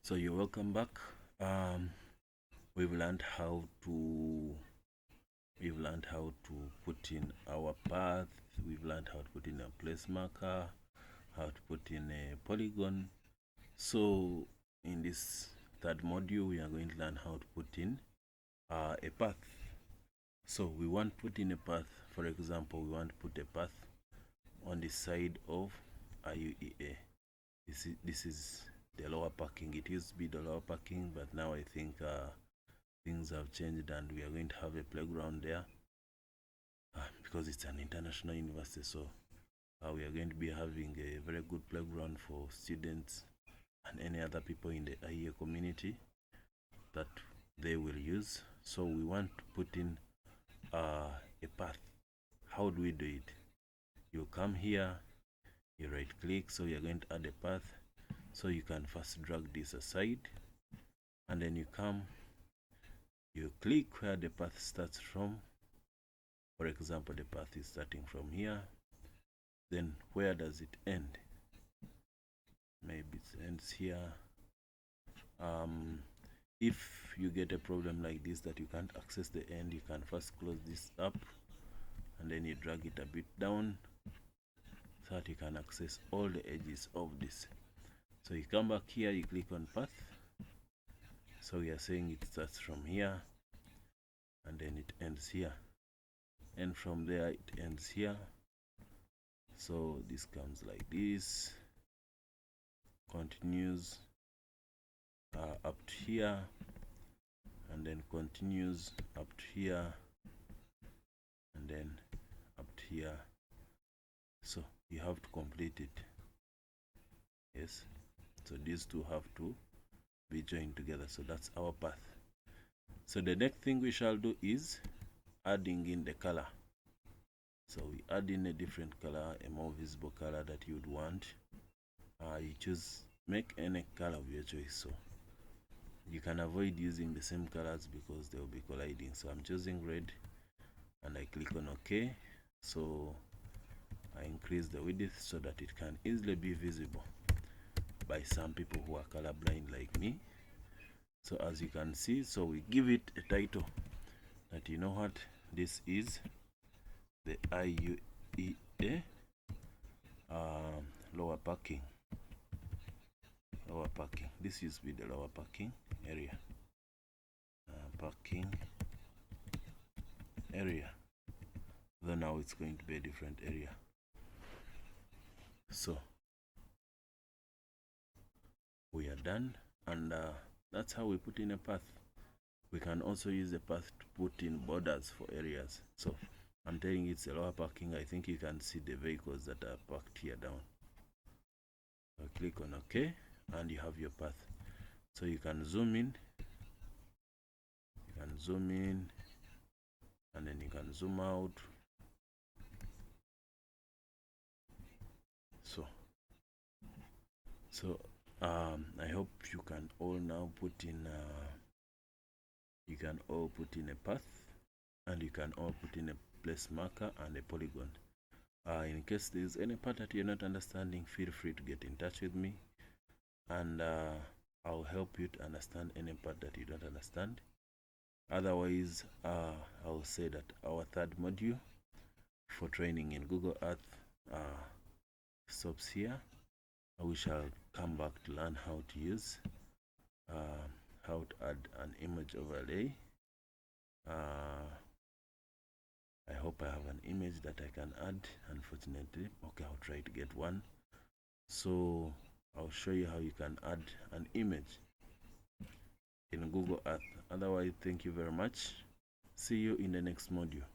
So you're welcome back. We've learned how to put in our path. We've learned how to put in a place marker, how to put in a polygon. So in this third module, we are going to learn how to put in a path. So we want to put in a path. For example, we want to put a path on the side of IUEA. This is the lower parking. It used to be the lower parking, but now I think things have changed and we are going to have a playground there because it's an international university. So we are going to be having a very good playground for students and any other people in the IEA community that they will use. So we want to put in a path. How do we do it? You come here, you right click, so you're going to add a path. So you can first drag this aside, and then you come, you click where the path starts from. For example, the path is starting from here. Then where does it end? Maybe it ends here. If you get a problem like this that you can't access the end, you can first close this up and then you drag it a bit down so that you can access all the edges of this. So you come back here, you click on path. So we are saying it starts from here and then it ends here, and from there it ends here. So this comes like this, continues up to here, and then continues up to here, and then up to here. So you have to complete it. Yes, so these two have to be joined together. So that's our path. So the next thing we shall do is adding in the color. So we add in a different color, a more visible color that you would want. You choose, make any color of your choice. So you can avoid using the same colors because they will be colliding. So I'm choosing red and I click on OK. So I increase the width so that it can easily be visible by some people who are colorblind like me. So as you can see, so we give it a title that, you know what, this is the IUEA lower parking. This used to be the lower parking area. Though now it's going to be a different area. So we are done, and that's how we put in a path. We can also use a path to put in borders for areas. So I'm telling you it's a lower parking. I think you can see the vehicles that are parked here down. So click on OK and you have your path. So you can zoom in, and then you can zoom out. So I hope you can all now put in a path, and you can all put in a place marker and a polygon. In case there's any part that you're not understanding, feel free to get in touch with me, and I'll help you to understand any part that you don't understand. Otherwise, I'll say that our third module for training in Google Earth stops here. We shall come back to learn how to use how to add an image overlay. I hope I have an image that I can add. Unfortunately, okay, I'll try to get one. So I'll show you how you can add an image in Google Earth. Otherwise, thank you very much. See you in the next module.